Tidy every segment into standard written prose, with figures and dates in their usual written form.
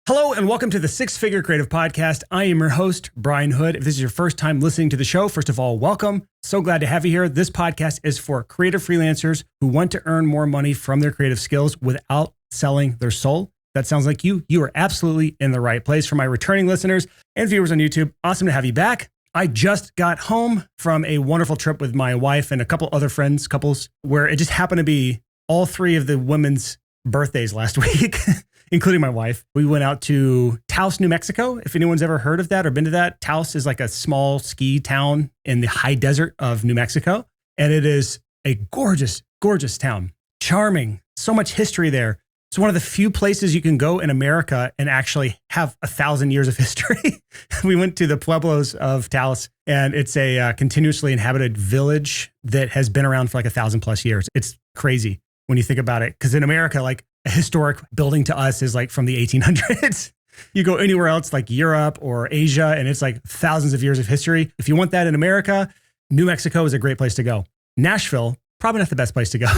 Hello and welcome to the Six Figure Creative Podcast. I am your host, Brian Hood. If this is your first time listening to the show, first of all, welcome. So glad to have you here. This podcast is for creative freelancers who want to earn more money from their creative skills without selling their soul. That sounds like you. You are absolutely in the right place. For my returning listeners and viewers on YouTube, awesome to have you back. I just got home from a wonderful trip with my wife and a couple other couples, where it just happened to be all three of the women's birthdays last week. Including my wife. We went out to Taos, New Mexico. If anyone's ever heard of that or been to that, Taos is like a small ski town in the high desert of New Mexico. And it is a gorgeous, gorgeous town. Charming. So much history there. It's one of the few places you can go in America and actually have 1,000 years of history. We went to the pueblos of Taos, and it's a continuously inhabited village that has been around for like 1,000 plus years. It's crazy when you think about it. Because in America, like, a historic building to us is like from the 1800s. You go anywhere else like Europe or Asia, and it's like thousands of years of history. If you want that in America, New Mexico is a great place to go. Nashville, probably not the best place to go.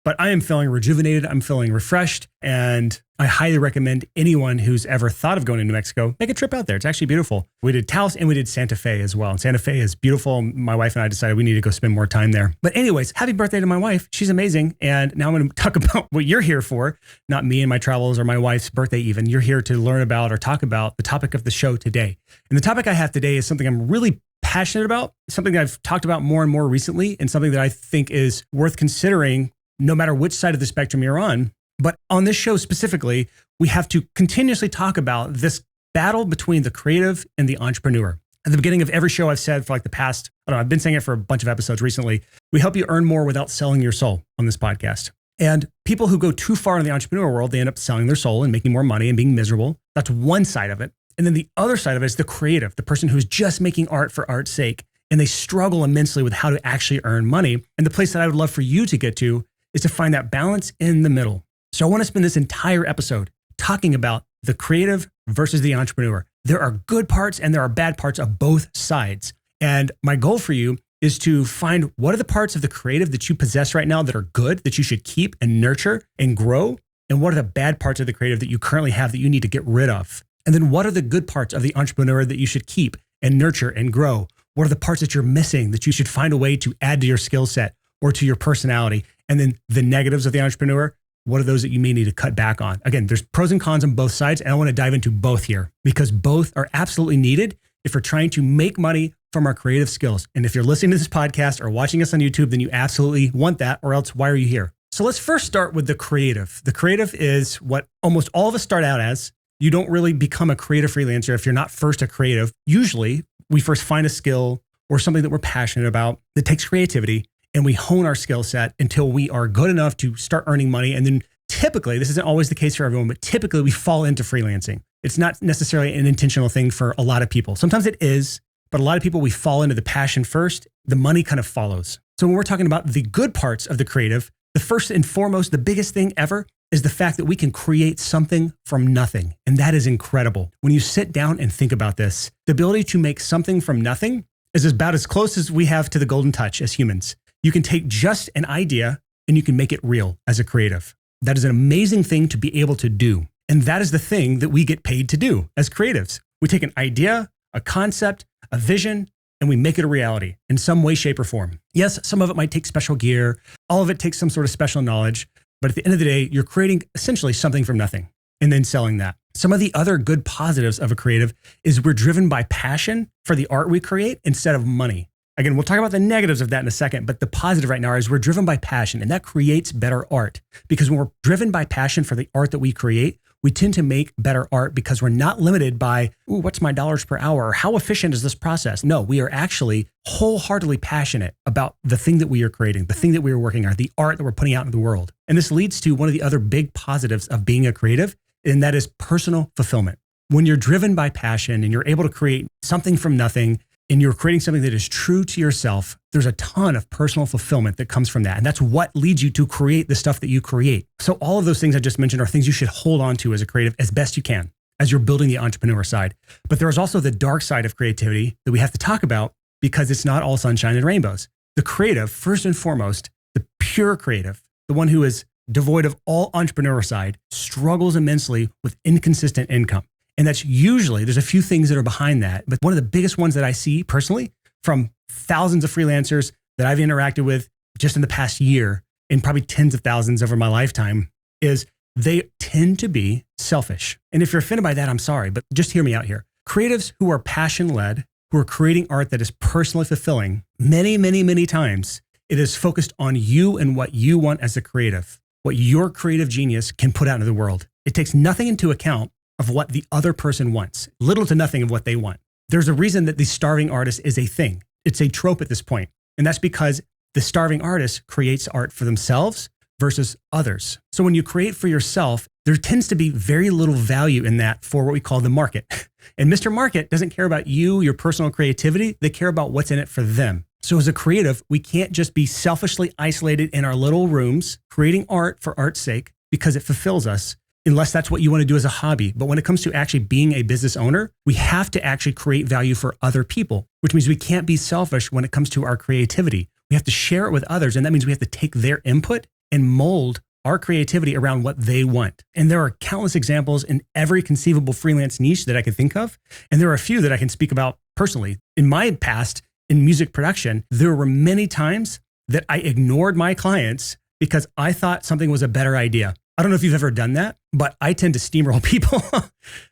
But I am feeling rejuvenated. I'm feeling refreshed. And I highly recommend anyone who's ever thought of going to New Mexico, make a trip out there. It's actually beautiful. We did Taos and we did Santa Fe as well. And Santa Fe is beautiful. My wife and I decided we need to go spend more time there. But anyways, happy birthday to my wife. She's amazing. And now I'm going to talk about what you're here for, not me and my travels or my wife's birthday even. You're here to learn about or talk about the topic of the show today. And the topic I have today is something I'm really passionate about, something that I've talked about more and more recently, and something that I think is worth considering no matter which side of the spectrum you're on. But on this show specifically, we have to continuously talk about this battle between the creative and the entrepreneur. At the beginning of every show, I've said for like the past, I've been saying it for a bunch of episodes recently, we help you earn more without selling your soul on this podcast. And people who go too far in the entrepreneur world, they end up selling their soul and making more money and being miserable. That's one side of it. And then the other side of it is the creative, the person who's just making art for art's sake. And they struggle immensely with how to actually earn money. And the place that I would love for you to get to is to find that balance in the middle. So I want to spend this entire episode talking about the creative versus the entrepreneur. There are good parts and there are bad parts of both sides. And my goal for you is to find what are the parts of the creative that you possess right now that are good, that you should keep and nurture and grow, and what are the bad parts of the creative that you currently have that you need to get rid of. And then what are the good parts of the entrepreneur that you should keep and nurture and grow? What are the parts that you're missing that you should find a way to add to your skill set or to your personality? And then the negatives of the entrepreneur, what are those that you may need to cut back on? Again, there's pros and cons on both sides, and I want to dive into both here because both are absolutely needed if we're trying to make money from our creative skills. And if you're listening to this podcast or watching us on YouTube, then you absolutely want that, or else why are you here? So let's first start with the creative. The creative is what almost all of us start out as. You don't really become a creative freelancer if you're not first a creative. Usually, we first find a skill or something that we're passionate about that takes creativity, and we hone our skill set until we are good enough to start earning money. And then typically, this isn't always the case for everyone, but typically we fall into freelancing. It's not necessarily an intentional thing for a lot of people. Sometimes it is, but a lot of people, we fall into the passion first. The money kind of follows. So when we're talking about the good parts of the creative, the first and foremost, the biggest thing ever is the fact that we can create something from nothing. And that is incredible. When you sit down and think about this, the ability to make something from nothing is about as close as we have to the golden touch as humans. You can take just an idea and you can make it real as a creative. That is an amazing thing to be able to do. And that is the thing that we get paid to do as creatives. We take an idea, a concept, a vision, and we make it a reality in some way, shape, or form. Yes, some of it might take special gear. All of it takes some sort of special knowledge. But at the end of the day, you're creating essentially something from nothing and then selling that. Some of the other good positives of a creative is we're driven by passion for the art we create instead of money. Again, we'll talk about the negatives of that in a second, but the positive right now is we're driven by passion, and that creates better art. Because when we're driven by passion for the art that we create, we tend to make better art because we're not limited by, ooh, what's my dollars per hour? Or how efficient is this process? No, we are actually wholeheartedly passionate about the thing that we are creating, the thing that we are working on, the art that we're putting out into the world. And this leads to one of the other big positives of being a creative, and that is personal fulfillment. When you're driven by passion and you're able to create something from nothing, and you're creating something that is true to yourself, there's a ton of personal fulfillment that comes from that. And that's what leads you to create the stuff that you create. So all of those things I just mentioned are things you should hold on to as a creative as best you can as you're building the entrepreneur side. But there is also the dark side of creativity that we have to talk about because it's not all sunshine and rainbows. The creative, first and foremost, the pure creative, the one who is devoid of all entrepreneurial side, struggles immensely with inconsistent income. And that's usually, there's a few things that are behind that. But one of the biggest ones that I see personally from thousands of freelancers that I've interacted with just in the past year, and probably tens of thousands over my lifetime, is they tend to be selfish. And if you're offended by that, I'm sorry, but just hear me out here. Creatives who are passion-led, who are creating art that is personally fulfilling, many times, it is focused on you and what you want as a creative, what your creative genius can put out into the world. It takes nothing into account of what the other person wants, little to nothing of what they want. There's a reason that the starving artist is a thing. It's a trope at this point. And that's because the starving artist creates art for themselves versus others. So when you create for yourself, there tends to be very little value in that for what we call the market. And Mr. Market doesn't care about you, your personal creativity. They care about what's in it for them. So as a creative, we can't just be selfishly isolated in our little rooms, creating art for art's sake because it fulfills us, unless that's what you want to do as a hobby. But when it comes to actually being a business owner, we have to actually create value for other people, which means we can't be selfish when it comes to our creativity. We have to share it with others. And that means we have to take their input and mold our creativity around what they want. And there are countless examples in every conceivable freelance niche that I can think of. And there are a few that I can speak about personally. In my past, in music production, there were many times that I ignored my clients because I thought something was a better idea. I don't know if you've ever done that, but I tend to steamroll people.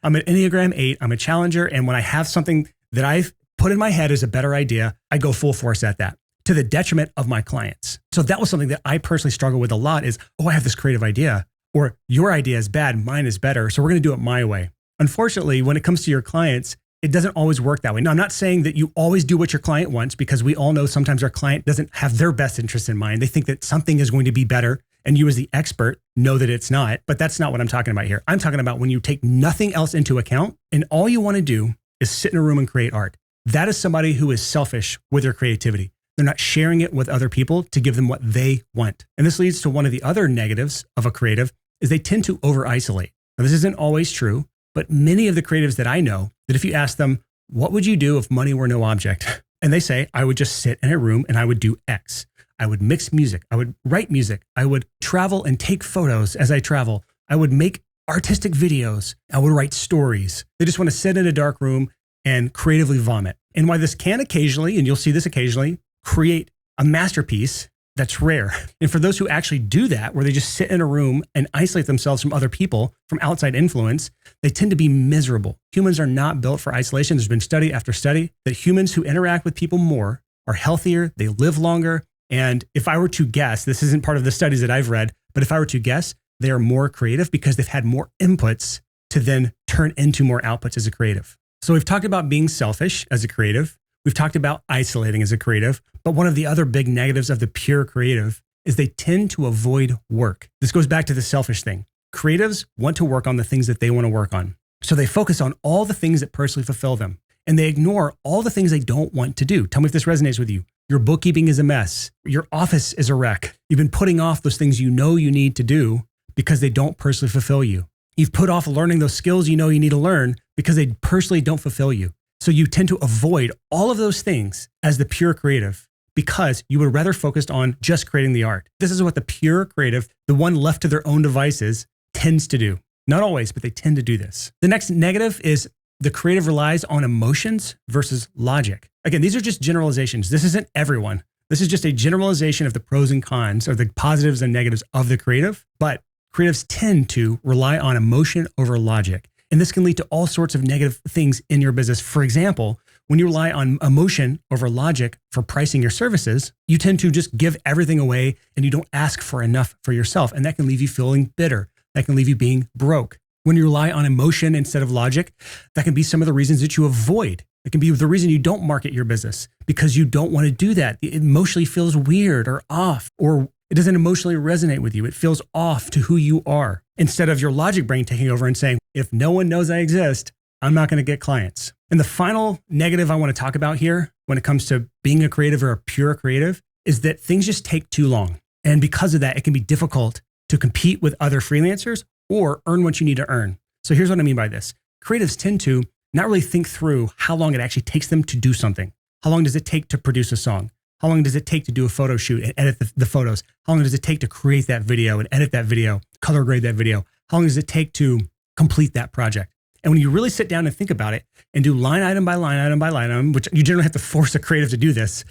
I'm an Enneagram 8, I'm a challenger. And when I have something that I've put in my head as a better idea, I go full force at that, to the detriment of my clients. So that was something that I personally struggle with a lot is, oh, I have this creative idea, or your idea is bad, mine is better, so we're going to do it my way. Unfortunately, when it comes to your clients, it doesn't always work that way. Now, I'm not saying that you always do what your client wants, because we all know sometimes our client doesn't have their best interests in mind. They think that something is going to be better, and you as the expert know that it's not, but that's not what I'm talking about here. I'm talking about when you take nothing else into account and all you want to do is sit in a room and create art. That is somebody who is selfish with their creativity. They're not sharing it with other people to give them what they want. And this leads to one of the other negatives of a creative is they tend to over-isolate. Now, this isn't always true, but many of the creatives that I know, that if you ask them, what would you do if money were no object? And they say, I would just sit in a room and I would do X. I would mix music. I would write music. I would travel and take photos as I travel. I would make artistic videos. I would write stories. They just want to sit in a dark room and creatively vomit. And while this can occasionally, and you'll see this occasionally, create a masterpiece, that's rare. And for those who actually do that, where they just sit in a room and isolate themselves from other people, from outside influence, they tend to be miserable. Humans are not built for isolation. There's been study after study that humans who interact with people more are healthier, they live longer. And if I were to guess, this isn't part of the studies that I've read, but if I were to guess, they are more creative because they've had more inputs to then turn into more outputs as a creative. So we've talked about being selfish as a creative. We've talked about isolating as a creative, but one of the other big negatives of the pure creative is they tend to avoid work. This goes back to the selfish thing. Creatives want to work on the things that they want to work on. So they focus on all the things that personally fulfill them, and they ignore all the things they don't want to do. Tell me if this resonates with you. Your bookkeeping is a mess. Your office is a wreck. You've been putting off those things you know you need to do because they don't personally fulfill you. You've put off learning those skills you know you need to learn because they personally don't fulfill you. So you tend to avoid all of those things as the pure creative because you would rather focus on just creating the art. This is what the pure creative, the one left to their own devices, tends to do. Not always, but they tend to do this. The next negative is the creative relies on emotions versus logic. Again, these are just generalizations. This isn't everyone. This is just a generalization of the pros and cons or the positives and negatives of the creative. But creatives tend to rely on emotion over logic. And this can lead to all sorts of negative things in your business. For example, when you rely on emotion over logic for pricing your services, you tend to just give everything away and you don't ask for enough for yourself. And that can leave you feeling bitter. That can leave you being broke. When you rely on emotion instead of logic, that can be some of the reasons that you avoid. It can be the reason you don't market your business because you don't want to do that. It emotionally feels weird or off, or it doesn't emotionally resonate with you. It feels off to who you are. Instead of your logic brain taking over and saying, if no one knows I exist, I'm not going to get clients. And the final negative I want to talk about here when it comes to being a creative or a pure creative is that things just take too long. And because of that, it can be difficult to compete with other freelancers or earn what you need to earn. So here's what I mean by this. Creatives tend to not really think through how long it actually takes them to do something. How long does it take to produce a song? How long does it take to do a photo shoot and edit the photos? How long does it take to create that video and edit that video, color grade that video? How long does it take to complete that project? And when you really sit down and think about it and do line item by line item by line item, which you generally have to force a creative to do this,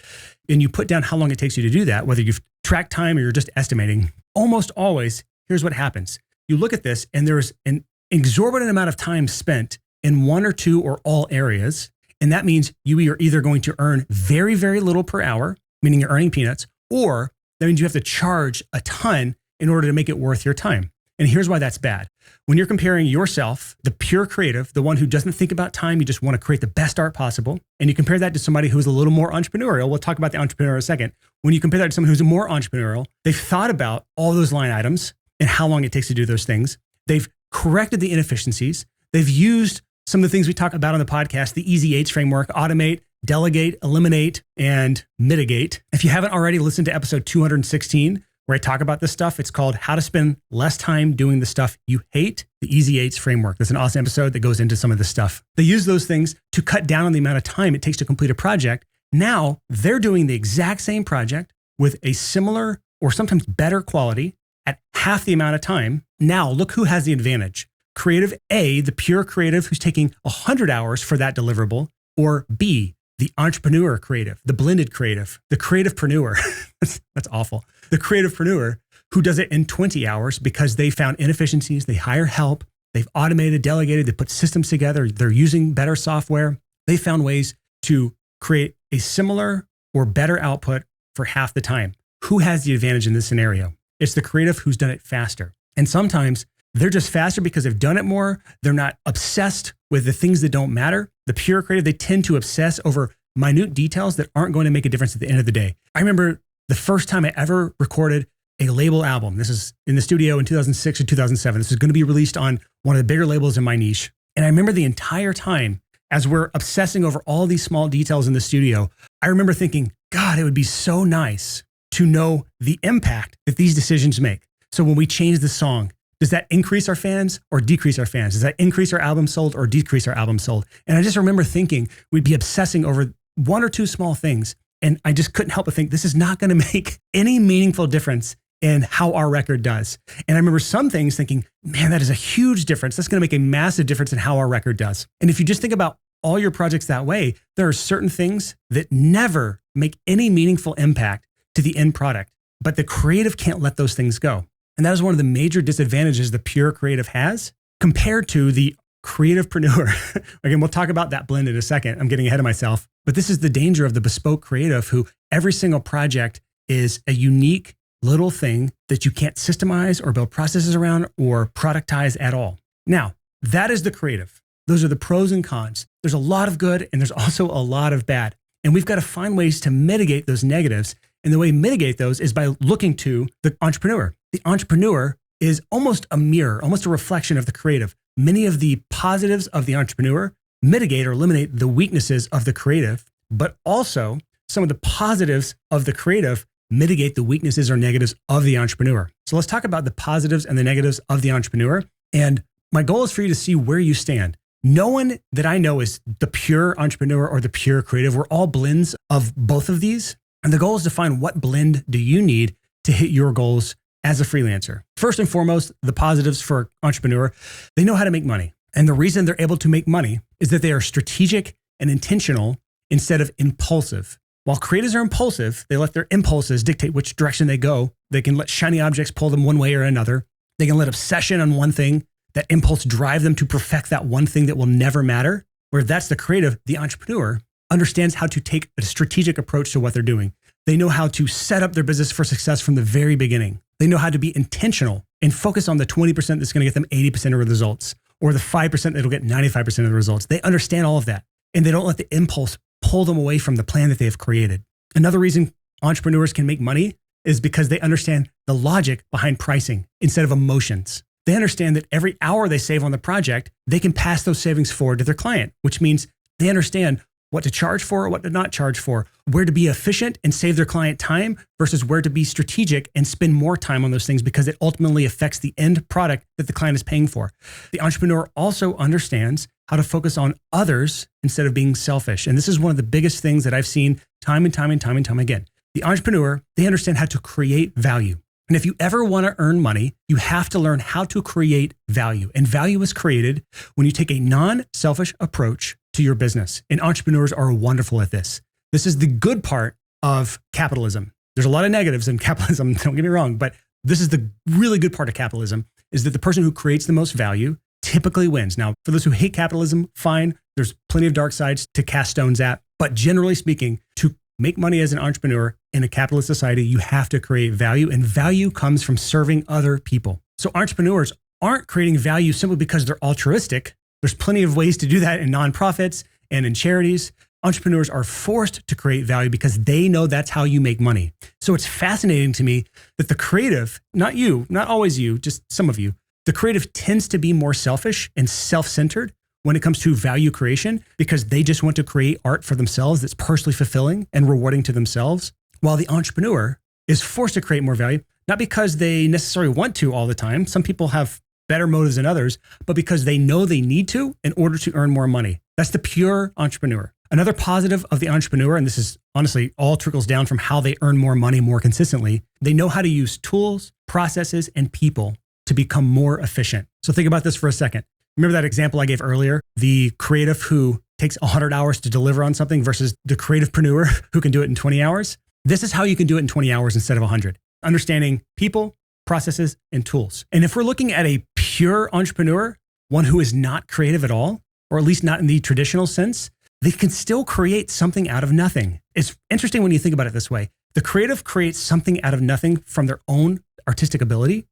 and you put down how long it takes you to do that, whether you've tracked time or you're just estimating, almost always, here's what happens. You look at this and there's an exorbitant amount of time spent in one or two or all areas. And that means you are either going to earn very, very little per hour, meaning you're earning peanuts, or that means you have to charge a ton in order to make it worth your time. And here's why that's bad. When you're comparing yourself, the pure creative, the one who doesn't think about time, you just want to create the best art possible, and you compare that to somebody who's a little more entrepreneurial. We'll talk about the entrepreneur in a second. When you compare that to someone who's more entrepreneurial, they've thought about all those line items and how long it takes to do those things. They've corrected the inefficiencies. They've used some of the things we talk about on the podcast, the Easy 8s framework: automate, delegate, eliminate, and mitigate. If you haven't already listened to episode 216, where I talk about this stuff, it's called How to Spend Less Time Doing the Stuff You Hate, the Easy 8s framework. That's an awesome episode that goes into some of this stuff. They use those things to cut down on the amount of time it takes to complete a project. Now they're doing the exact same project with a similar or sometimes better quality at half the amount of time. Now look who has the advantage. Creative A, the pure creative who's taking 100 hours for that deliverable, or B, the entrepreneur creative, the blended creative, the creativepreneur. That's awful. The creativepreneur who does it in 20 hours because they found inefficiencies, they hire help, they've automated, delegated, they put systems together, they're using better software. They found ways to create a similar or better output for half the time. Who has the advantage in this scenario? It's the creative who's done it faster. And sometimes they're just faster because they've done it more. They're not obsessed with the things that don't matter. The pure creative, they tend to obsess over minute details that aren't going to make a difference at the end of the day. I remember the first time I ever recorded a label album. This is in the studio in 2006 or 2007. This is going to be released on one of the bigger labels in my niche. And I remember the entire time, as we're obsessing over all these small details in the studio, I remember thinking, God, it would be so nice to know the impact that these decisions make. So when we change the song, does that increase our fans or decrease our fans? Does that increase our album sold or decrease our album sold? And I just remember thinking we'd be obsessing over one or two small things. And I just couldn't help but think this is not going to make any meaningful difference in how our record does. And I remember some things thinking, man, that is a huge difference. That's going to make a massive difference in how our record does. And if you just think about all your projects that way, there are certain things that never make any meaningful impact to the end product, but the creative can't let those things go. And that is one of the major disadvantages the pure creative has compared to the creativepreneur. Again, we'll talk about that blend in a second. I'm getting ahead of myself, but this is the danger of the bespoke creative, who every single project is a unique little thing that you can't systemize or build processes around or productize at all. Now, that is the creative. Those are the pros and cons. There's a lot of good and there's also a lot of bad. And we've got to find ways to mitigate those negatives. And the way to mitigate those is by looking to the entrepreneur. The entrepreneur is almost a mirror, almost a reflection of the creative. Many of the positives of the entrepreneur mitigate or eliminate the weaknesses of the creative, but also some of the positives of the creative mitigate the weaknesses or negatives of the entrepreneur. So let's talk about the positives and the negatives of the entrepreneur. And my goal is for you to see where you stand. No one that I know is the pure entrepreneur or the pure creative. We're all blends of both of these. And the goal is to find what blend do you need to hit your goals as a freelancer. First and foremost, the positives for entrepreneur, they know how to make money. And the reason they're able to make money is that they are strategic and intentional instead of impulsive. While creatives are impulsive, they let their impulses dictate which direction they go. They can let shiny objects pull them one way or another. They can let obsession on one thing, that impulse, drive them to perfect that one thing that will never matter. Where that's the creative, the entrepreneur understands how to take a strategic approach to what they're doing. They know how to set up their business for success from the very beginning. They know how to be intentional and focus on the 20% that's going to get them 80% of the results, or the 5% that'll get 95% of the results. They understand all of that, and they don't let the impulse pull them away from the plan that they have created. Another reason entrepreneurs can make money is because they understand the logic behind pricing instead of emotions. They understand that every hour they save on the project, they can pass those savings forward to their client, which means they understand what to charge for, what to not charge for, where to be efficient and save their client time versus where to be strategic and spend more time on those things, because it ultimately affects the end product that the client is paying for. The entrepreneur also understands how to focus on others instead of being selfish. And this is one of the biggest things that I've seen time and time again. The entrepreneur, they understand how to create value. And if you ever want to earn money, you have to learn how to create value. And value is created when you take a non-selfish approach to your business. And entrepreneurs are wonderful at this. This is the good part of capitalism. There's a lot of negatives in capitalism, don't get me wrong, but this is the really good part of capitalism, is that the person who creates the most value typically wins. Now, for those who hate capitalism, fine. There's plenty of dark sides to cast stones at. But generally speaking, to make money as an entrepreneur in a capitalist society, you have to create value, and value comes from serving other people. So entrepreneurs aren't creating value simply because they're altruistic. There's plenty of ways to do that in nonprofits and in charities. Entrepreneurs are forced to create value because they know that's how you make money. So it's fascinating to me that the creative, not you, not always you, just some of you, the creative tends to be more selfish and self-centered when it comes to value creation because they just want to create art for themselves that's personally fulfilling and rewarding to themselves, while the entrepreneur is forced to create more value, not because they necessarily want to all the time. Some people have better motives than others, but because they know they need to in order to earn more money. That's the pure entrepreneur. Another positive of the entrepreneur, and this is honestly all trickles down from how they earn more money more consistently, they know how to use tools, processes, and people to become more efficient. So think about this for a second. Remember that example I gave earlier? The creative who takes 100 hours to deliver on something versus the creativepreneur who can do it in 20 hours? This is how you can do it in 20 hours instead of 100. Understanding people, processes, and tools. And if we're looking at a pure entrepreneur, one who is not creative at all, or at least not in the traditional sense, they can still create something out of nothing. It's interesting when you think about it this way. The creative creates something out of nothing from their own artistic ability,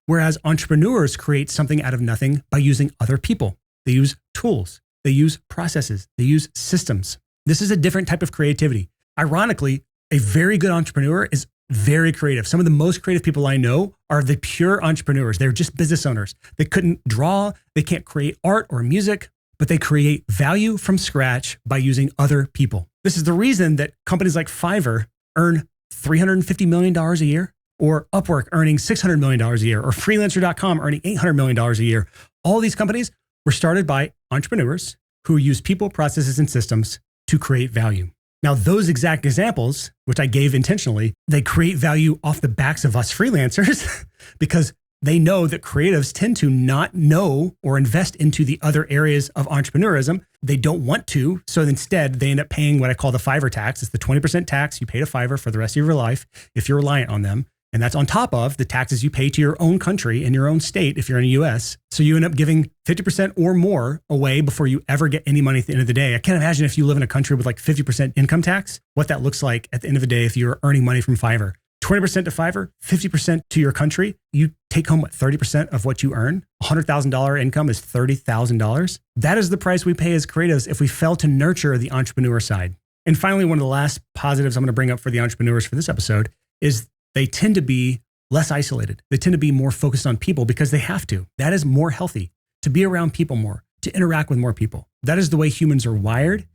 whereas entrepreneurs create something out of nothing by using other people. They use tools, they use processes, they use systems. This is a different type of creativity. Ironically, a very good entrepreneur is very creative. Some of the most creative people I know are the pure entrepreneurs. They're just business owners. They couldn't draw, they can't create art or music, but they create value from scratch by using other people. This is the reason that companies like Fiverr earn $350 million a year, or Upwork earning $600 million a year, or freelancer.com earning $800 million a year. All these companies were started by entrepreneurs who use people, processes, and systems to create value. Now, those exact examples, which I gave intentionally, they create value off the backs of us freelancers because they know that creatives tend to not know or invest into the other areas of entrepreneurism. They don't want to. So instead, they end up paying what I call the Fiverr tax. It's the 20% tax you pay to Fiverr for the rest of your life if you're reliant on them. And that's on top of the taxes you pay to your own country and your own state if you're in the US. So you end up giving 50% or more away before you ever get any money at the end of the day. I can't imagine if you live in a country with like 50% income tax, what that looks like at the end of the day if you're earning money from Fiverr. 20% to Fiverr, 50% to your country. You take home, 30% of what you earn? $100,000 income is $30,000. That is the price we pay as creatives if we fail to nurture the entrepreneur side. And finally, one of the last positives I'm going to bring up for the entrepreneurs for this episode is they tend to be less isolated. They tend to be more focused on people because they have to. That is more healthy, to be around people more, to interact with more people. That is the way humans are wired.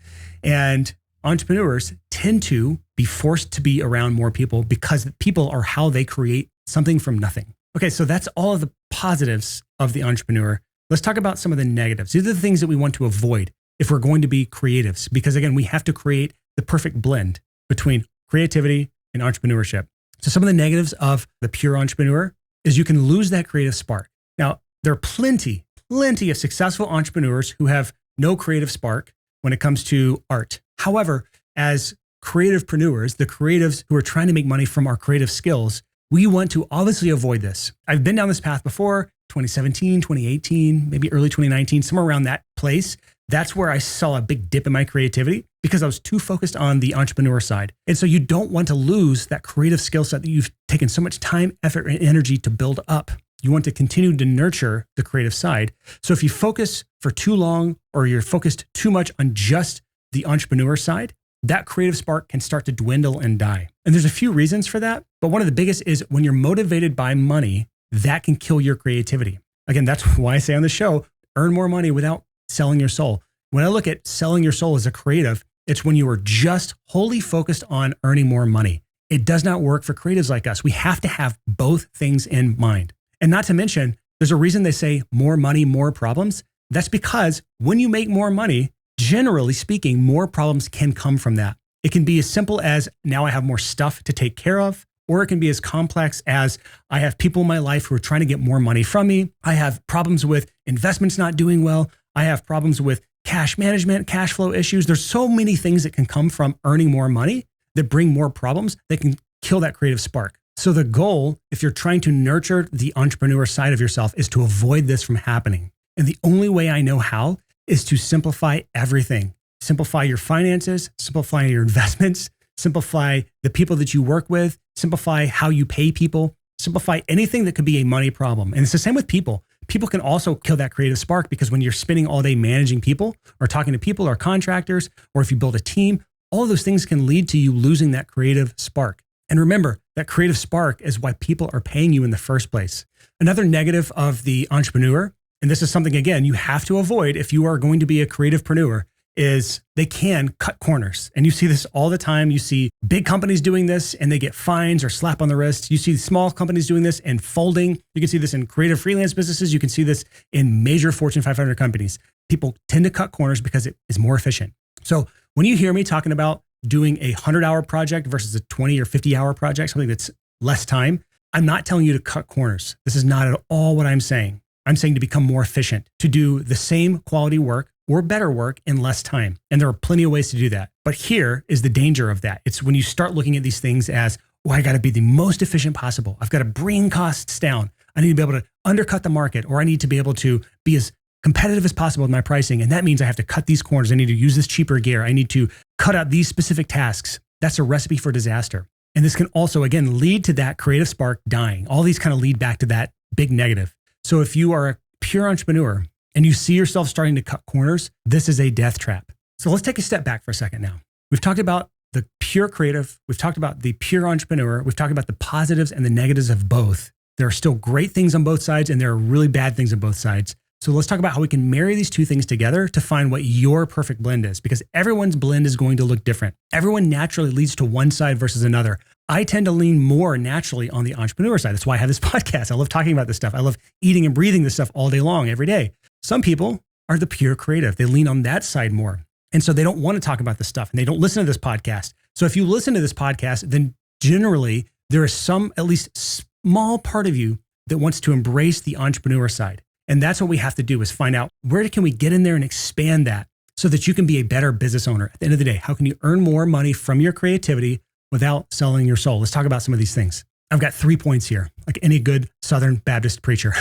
And entrepreneurs tend to be forced to be around more people because people are how they create something from nothing. Okay, so that's all of the positives of the entrepreneur. Let's talk about some of the negatives. These are the things that we want to avoid if we're going to be creatives, because again, we have to create the perfect blend between creativity and entrepreneurship. So some of the negatives of the pure entrepreneur is you can lose that creative spark. Now, there are plenty of successful entrepreneurs who have no creative spark when it comes to art. However, as creativepreneurs, the creatives who are trying to make money from our creative skills, we want to obviously avoid this. I've been down this path before, 2017, 2018, maybe early 2019, somewhere around that place. That's where I saw a big dip in my creativity because I was too focused on the entrepreneur side. And so you don't want to lose that creative skill set that you've taken so much time, effort, and energy to build up. You want to continue to nurture the creative side. So if you focus for too long or you're focused too much on just the entrepreneur side, that creative spark can start to dwindle and die. And there's a few reasons for that. But one of the biggest is when you're motivated by money, that can kill your creativity. Again, that's why I say on the show, earn more money without selling your soul. When I look at selling your soul as a creative, it's when you are just wholly focused on earning more money. It does not work for creatives like us. We have to have both things in mind. And not to mention, there's a reason they say more money, more problems. That's because when you make more money, generally speaking, more problems can come from that. It can be as simple as now I have more stuff to take care of, or it can be as complex as I have people in my life who are trying to get more money from me. I have problems with investments not doing well. I have problems with cash management, cash flow issues. There's so many things that can come from earning more money that bring more problems that can kill that creative spark. So the goal, if you're trying to nurture the entrepreneur side of yourself, is to avoid this from happening. And the only way I know how is to simplify everything. Simplify your finances, simplify your investments, simplify the people that you work with, simplify how you pay people, simplify anything that could be a money problem. And it's the same with people. People can also kill that creative spark because when you're spending all day managing people or talking to people or contractors, or if you build a team, all of those things can lead to you losing that creative spark. And remember, that creative spark is why people are paying you in the first place. Another negative of the entrepreneur, and this is something, again, you have to avoid if you are going to be a creativepreneur, is they can cut corners. And you see this all the time. You see big companies doing this and they get fines or slap on the wrist. You see small companies doing this and folding. You can see this in creative freelance businesses. You can see this in major Fortune 500 companies. People tend to cut corners because it is more efficient. So when you hear me talking about doing a 100-hour project versus a 20 or 50-hour project, something that's less time, I'm not telling you to cut corners. This is not at all what I'm saying. I'm saying to become more efficient, to do the same quality work or better work in less time. And there are plenty of ways to do that. But here is the danger of that. It's when you start looking at these things as, oh, I got to be the most efficient possible. I've got to bring costs down. I need to be able to undercut the market, or I need to be able to be as competitive as possible with my pricing. And that means I have to cut these corners. I need to use this cheaper gear. I need to cut out these specific tasks. That's a recipe for disaster. And this can also, again, lead to that creative spark dying. All these kind of lead back to that big negative. So if you are a pure entrepreneur and you see yourself starting to cut corners, this is a death trap. So let's take a step back for a second now. We've talked about the pure creative. We've talked about the pure entrepreneur. We've talked about the positives and the negatives of both. There are still great things on both sides and there are really bad things on both sides. So let's talk about how we can marry these two things together to find what your perfect blend is, because everyone's blend is going to look different. Everyone naturally leads to one side versus another. I tend to lean more naturally on the entrepreneur side. That's why I have this podcast. I love talking about this stuff. I love eating and breathing this stuff all day long, every day. Some people are the pure creative. They lean on that side more. And so they don't want to talk about this stuff and they don't listen to this podcast. So if you listen to this podcast, then generally there is some, at least small part of you that wants to embrace the entrepreneur side. And that's what we have to do, is find out where can we get in there and expand that so that you can be a better business owner. At the end of the day, how can you earn more money from your creativity without selling your soul? Let's talk about some of these things. I've got 3 points here, like any good Southern Baptist preacher.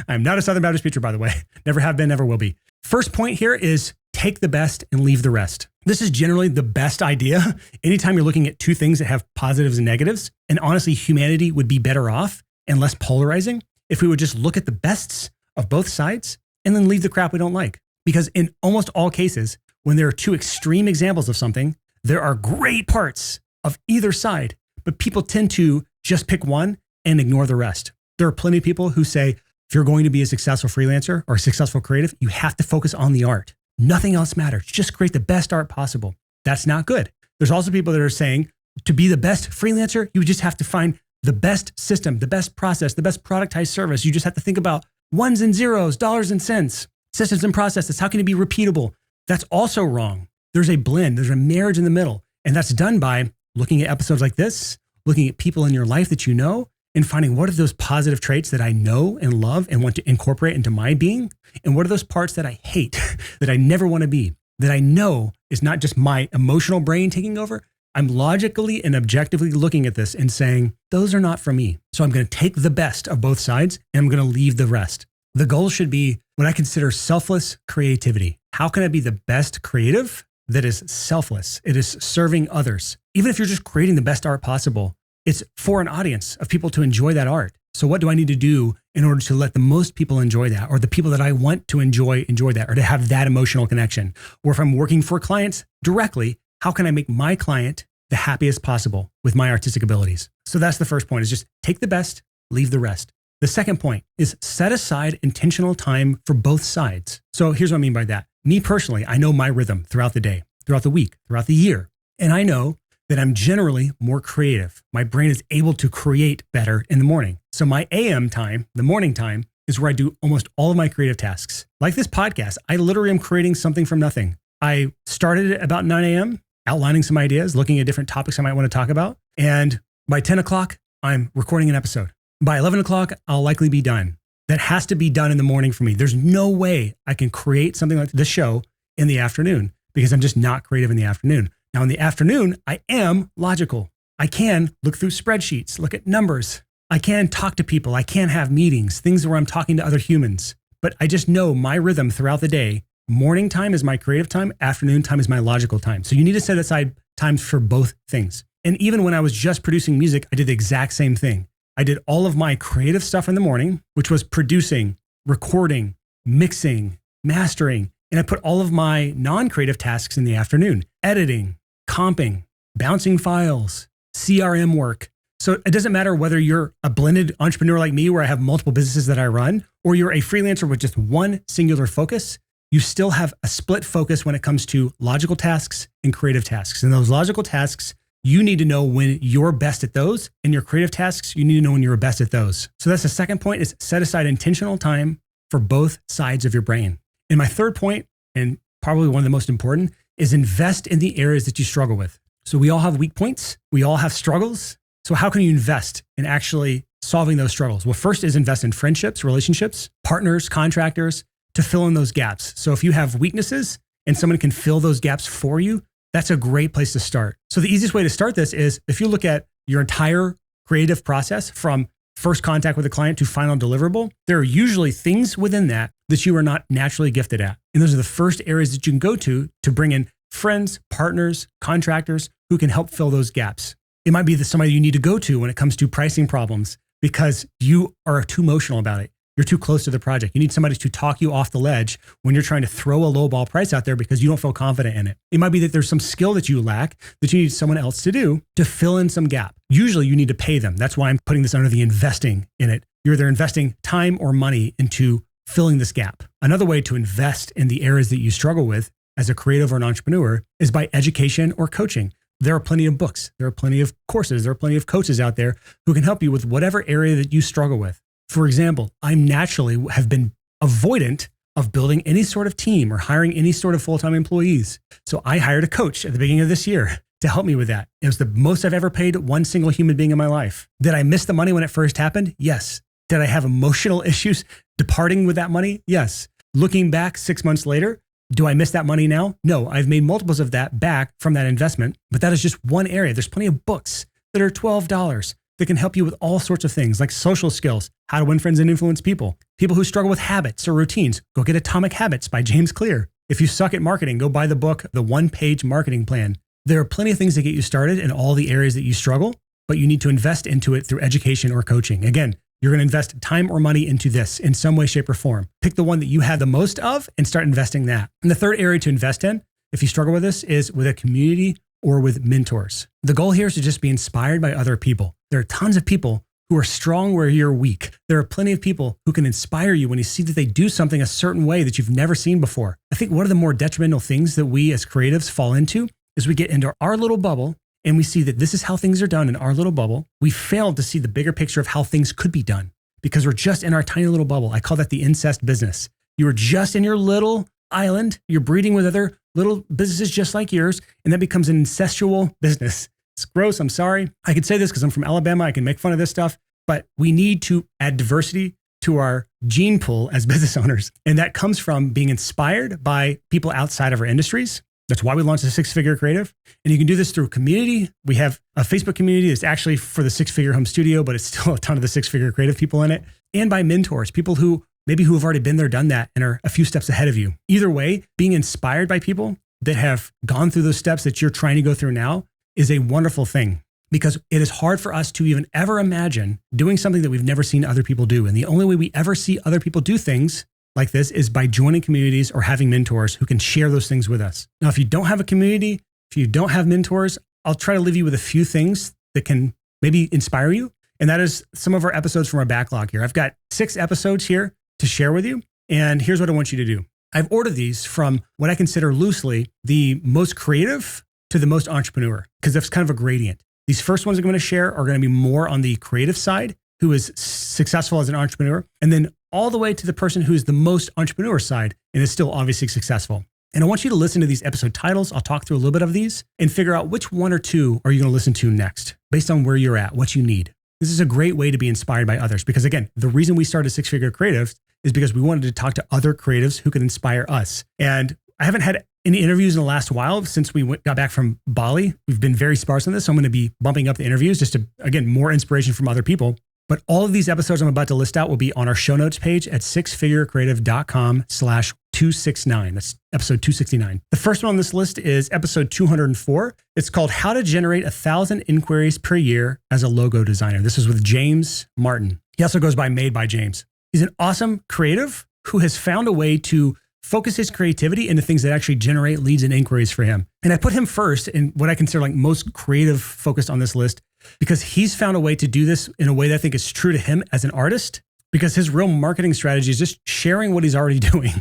I'm not a Southern Baptist preacher, by the way. Never have been, never will be. First point here is take the best and leave the rest. This is generally the best idea. Anytime you're looking at two things that have positives and negatives, and honestly, humanity would be better off and less polarizing if we would just look at the bests of both sides and then leave the crap we don't like. Because in almost all cases, when there are two extreme examples of something, there are great parts of either side, but people tend to just pick one and ignore the rest. There are plenty of people who say, if you're going to be a successful freelancer or a successful creative, you have to focus on the art. Nothing else matters. Just create the best art possible. That's not good. There's also people that are saying, to be the best freelancer, you just have to find the best system, the best process, the best productized service. You just have to think about ones and zeros, dollars and cents, systems and processes. How can it be repeatable? That's also wrong. There's a blend. There's a marriage in the middle. And that's done by looking at episodes like this, looking at people in your life that you know, and finding what are those positive traits that I know and love and want to incorporate into my being? And what are those parts that I hate, that I never want to be, that I know is not just my emotional brain taking over. I'm logically and objectively looking at this and saying, those are not for me. So I'm going to take the best of both sides and I'm going to leave the rest. The goal should be what I consider selfless creativity. How can I be the best creative that is selfless? It is serving others. Even if you're just creating the best art possible, it's for an audience of people to enjoy that art. So what do I need to do in order to let the most people enjoy that, or the people that I want to enjoy that, or to have that emotional connection? Or if I'm working for clients directly, how can I make my client the happiest possible with my artistic abilities? So that's the first point, is just take the best, leave the rest. The second point is set aside intentional time for both sides. So here's what I mean by that. Me personally, I know my rhythm throughout the day, throughout the week, throughout the year. And I know that I'm generally more creative. My brain is able to create better in the morning. So my AM time, the morning time, is where I do almost all of my creative tasks. Like this podcast, I literally am creating something from nothing. I started it about 9 a.m. outlining some ideas, looking at different topics I might want to talk about. And by 10 o'clock, I'm recording an episode. By 11 o'clock, I'll likely be done. That has to be done in the morning for me. There's no way I can create something like this show in the afternoon because I'm just not creative in the afternoon. Now, in the afternoon, I am logical. I can look through spreadsheets, look at numbers. I can talk to people. I can have meetings, things where I'm talking to other humans. But I just know my rhythm throughout the day. Morning time is my creative time. Afternoon time is my logical time. So you need to set aside times for both things. And even when I was just producing music, I did the exact same thing. I did all of my creative stuff in the morning, which was producing, recording, mixing, mastering. And I put all of my non-creative tasks in the afternoon, editing, comping, bouncing files, CRM work. So it doesn't matter whether you're a blended entrepreneur like me, where I have multiple businesses that I run, or you're a freelancer with just one singular focus, you still have a split focus when it comes to logical tasks and creative tasks. And those logical tasks, you need to know when you're best at those, and your creative tasks, you need to know when you're best at those. So that's the second point, is set aside intentional time for both sides of your brain. And my third point, and probably one of the most important, is invest in the areas that you struggle with. So we all have weak points. We all have struggles. So how can you invest in actually solving those struggles? Well, first is invest in friendships, relationships, partners, contractors to fill in those gaps. So if you have weaknesses and someone can fill those gaps for you, that's a great place to start. So the easiest way to start this is if you look at your entire creative process from first contact with a client to final deliverable, there are usually things within that that you are not naturally gifted at. And those are the first areas that you can go to bring in friends, partners, contractors who can help fill those gaps. It might be somebody you need to go to when it comes to pricing problems because you are too emotional about it. You're too close to the project. You need somebody to talk you off the ledge when you're trying to throw a lowball price out there because you don't feel confident in it. It might be that there's some skill that you lack that you need someone else to do to fill in some gap. Usually you need to pay them. That's why I'm putting this under the investing in it. You're either investing time or money into filling this gap. Another way to invest in the areas that you struggle with as a creative or an entrepreneur is by education or coaching. There are plenty of books. There are plenty of courses. There are plenty of coaches out there who can help you with whatever area that you struggle with. For example, I naturally have been avoidant of building any sort of team or hiring any sort of full-time employees. So I hired a coach at the beginning of this year to help me with that. It was the most I've ever paid one single human being in my life. Did I miss the money when it first happened? Yes. Did I have emotional issues departing with that money? Yes. Looking back 6 months later, do I miss that money now? No, I've made multiples of that back from that investment, but that is just one area. There's plenty of books that are $12 that can help you with all sorts of things like social skills, how to win friends and influence people, people who struggle with habits or routines. Go get Atomic Habits by James Clear. If you suck at marketing, go buy the book, The One-Page Marketing Plan. There are plenty of things that get you started in all the areas that you struggle, but you need to invest into it through education or coaching. Again, you're going to invest time or money into this in some way, shape, or form. Pick the one that you have the most of and start investing that. And the third area to invest in, if you struggle with this, is with a community or with mentors. The goal here is to just be inspired by other people. There are tons of people who are strong where you're weak. There are plenty of people who can inspire you when you see that they do something a certain way that you've never seen before. I think one of the more detrimental things that we as creatives fall into is we get into our little bubble and we see that this is how things are done in our little bubble. We fail to see the bigger picture of how things could be done because we're just in our tiny little bubble. I call that the incest business. You are just in your little island. You're breeding with other little businesses just like yours, and that becomes an incestual business. It's gross. I'm sorry. I could say this because I'm from Alabama. I can make fun of this stuff, but we need to add diversity to our gene pool as business owners. And that comes from being inspired by people outside of our industries. That's why we launched the Six Figure Creative. And you can do this through community. We have a Facebook community that's actually for the Six Figure Home Studio, but it's still a ton of the Six Figure Creative people in it. And by mentors, people who have already been there, done that, and are a few steps ahead of you. Either way, being inspired by people that have gone through those steps that you're trying to go through now is a wonderful thing because it is hard for us to even ever imagine doing something that we've never seen other people do. And the only way we ever see other people do things like this is by joining communities or having mentors who can share those things with us. Now, if you don't have a community, if you don't have mentors, I'll try to leave you with a few things that can maybe inspire you. And that is some of our episodes from our backlog here. I've got 6 episodes here to share with you. And here's what I want you to do. I've ordered these from what I consider loosely the most creative to the most entrepreneur, because that's kind of a gradient. These first ones I'm going to share are going to be more on the creative side, who is successful as an entrepreneur, and then all the way to the person who is the most entrepreneur side and is still obviously successful. And I want you to listen to these episode titles. I'll talk through a little bit of these and figure out which one or two are you going to listen to next based on where you're at, what you need. This is a great way to be inspired by others because, again, the reason we started Six Figure Creatives is because we wanted to talk to other creatives who could inspire us. And I haven't had any interviews in the last while since we got back from Bali. We've been very sparse on this. So I'm going to be bumping up the interviews just to, again, more inspiration from other people. But all of these episodes I'm about to list out will be on our show notes page at sixfigurecreative.com/269. That's episode 269. The first one on this list is episode 204. It's called How to Generate 1,000 Inquiries Per Year as a Logo Designer. This is with James Martin. He also goes by Made by James. He's an awesome creative who has found a way to focus his creativity into things that actually generate leads and inquiries for him. And I put him first in what I consider like most creative focused on this list because he's found a way to do this in a way that I think is true to him as an artist because his real marketing strategy is just sharing what he's already doing.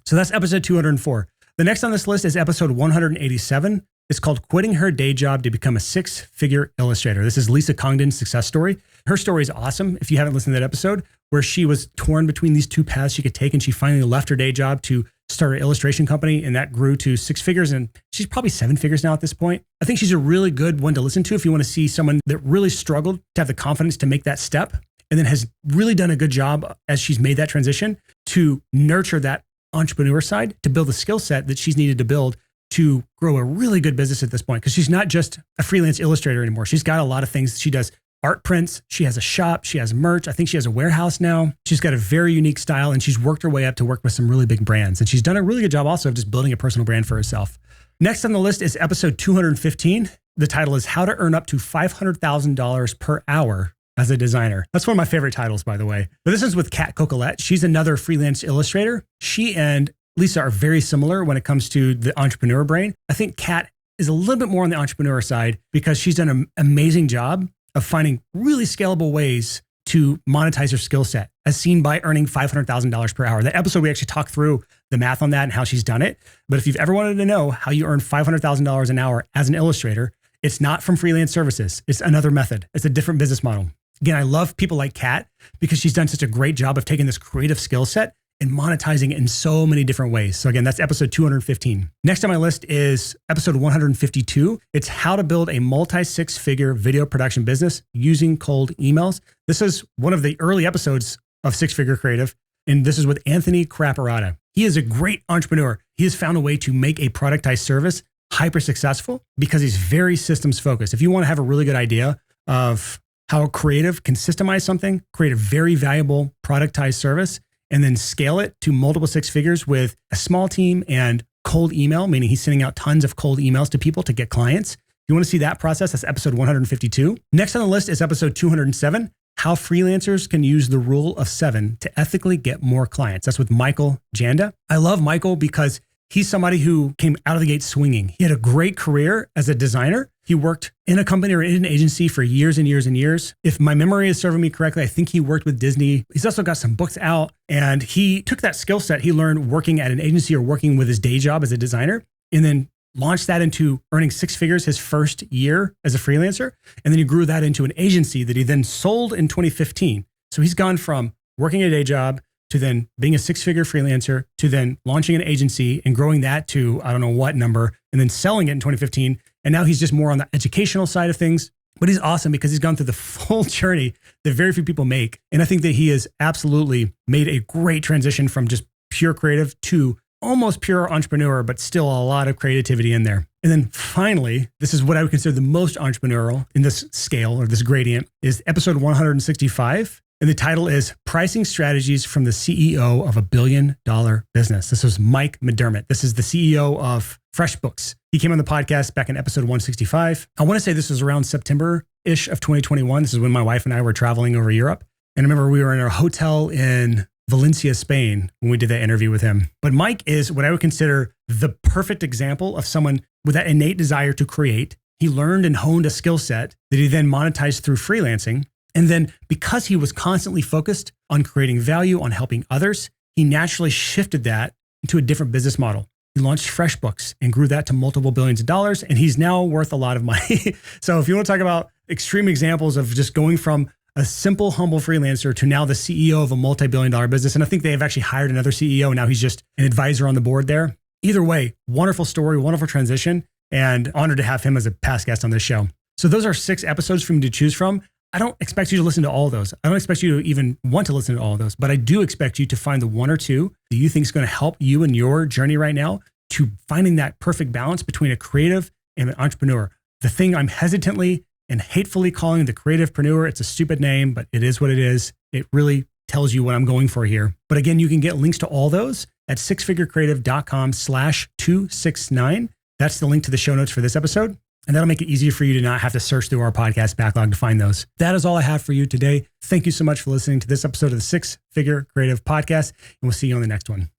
So that's episode 204. The next on this list is episode 187. It's called Quitting Her Day Job to Become a Six-Figure Illustrator. This is Lisa Congdon's success story. Her story is awesome. If you haven't listened to that episode, where she was torn between these two paths she could take, and she finally left her day job to start an illustration company, and that grew to 6 figures, and she's probably 7 figures now at this point. I think she's a really good one to listen to if you want to see someone that really struggled to have the confidence to make that step, and then has really done a good job as she's made that transition to nurture that entrepreneur side, to build the skill set that she's needed to build to grow a really good business at this point. Because she's not just a freelance illustrator anymore. She's got a lot of things. She does art prints. She has a shop. She has merch. I think she has a warehouse now. She's got a very unique style, and she's worked her way up to work with some really big brands. And she's done a really good job also of just building a personal brand for herself. Next on the list is episode 215. The title is How to Earn Up to $500,000 per hour as a designer. That's one of my favorite titles, by the way. But this is with Kat Cocolette. She's another freelance illustrator. She and Lisa are very similar when it comes to the entrepreneur brain. I think Kat is a little bit more on the entrepreneur side because she's done an amazing job of finding really scalable ways to monetize her skill set, as seen by earning $500,000 per hour. That episode, we actually talked through the math on that and how she's done it. But if you've ever wanted to know how you earn $500,000 an hour as an illustrator, it's not from freelance services. It's another method. It's a different business model. Again, I love people like Kat because she's done such a great job of taking this creative skill set and monetizing it in so many different ways. So again, that's episode 215. Next on my list is episode 152. It's how to build a multi-6-figure video production business using cold emails. This is one of the early episodes of Six Figure Creative, and this is with Anthony Craparata. He is a great entrepreneur. He has found a way to make a productized service hyper successful because he's very systems focused. If you want to have a really good idea of how a creative can systemize something, create a very valuable productized service, and then scale it to multiple 6 figures with a small team and cold email, meaning he's sending out tons of cold emails to people to get clients. If you want to see that process, that's episode 152. Next on the list is episode 207, how freelancers can use the rule of 7 to ethically get more clients. That's with Michael Janda. I love Michael because he's somebody who came out of the gate swinging. He had a great career as a designer. He worked in a company or in an agency for years and years and years. If my memory is serving me correctly, I think he worked with Disney. He's also got some books out, and he took that skill set he learned working at an agency or working with his day job as a designer, and then launched that into earning 6 figures his first year as a freelancer. And then he grew that into an agency that he then sold in 2015. So he's gone from working a day job to then being a 6-figure freelancer, to then launching an agency and growing that to, I don't know what number, and then selling it in 2015. And now he's just more on the educational side of things. But he's awesome because he's gone through the full journey that very few people make. And I think that he has absolutely made a great transition from just pure creative to almost pure entrepreneur, but still a lot of creativity in there. And then finally, this is what I would consider the most entrepreneurial in this scale or this gradient, is episode 165. And the title is Pricing Strategies from the CEO of a $1 billion Business. This was Mike McDermott. This is the CEO of FreshBooks. He came on the podcast back in episode 165. I want to say this was around September-ish of 2021. This is when my wife and I were traveling over Europe. And I remember we were in a hotel in Valencia, Spain, when we did that interview with him. But Mike is what I would consider the perfect example of someone with that innate desire to create. He learned and honed a skill set that he then monetized through freelancing. And then because he was constantly focused on creating value, on helping others, he naturally shifted that into a different business model. He launched FreshBooks and grew that to multiple billions of dollars. And he's now worth a lot of money. So if you want to talk about extreme examples of just going from a simple, humble freelancer to now the CEO of a multi-billion-dollar business. And I think they have actually hired another CEO. And now he's just an advisor on the board there. Either way, wonderful story, wonderful transition, and honored to have him as a past guest on this show. So those are 6 episodes for me to choose from. I don't expect you to listen to all of those. I don't expect you to even want to listen to all of those, but I do expect you to find the 1 or 2 that you think is going to help you in your journey right now to finding that perfect balance between a creative and an entrepreneur. The thing I'm hesitantly and hatefully calling the creativepreneur, it's a stupid name, but it is what it is. It really tells you what I'm going for here. But again, you can get links to all those at sixfigurecreative.com/269. That's the link to the show notes for this episode. And that'll make it easier for you to not have to search through our podcast backlog to find those. That is all I have for you today. Thank you so much for listening to this episode of the 6 Figure Creative Podcast, and we'll see you on the next one.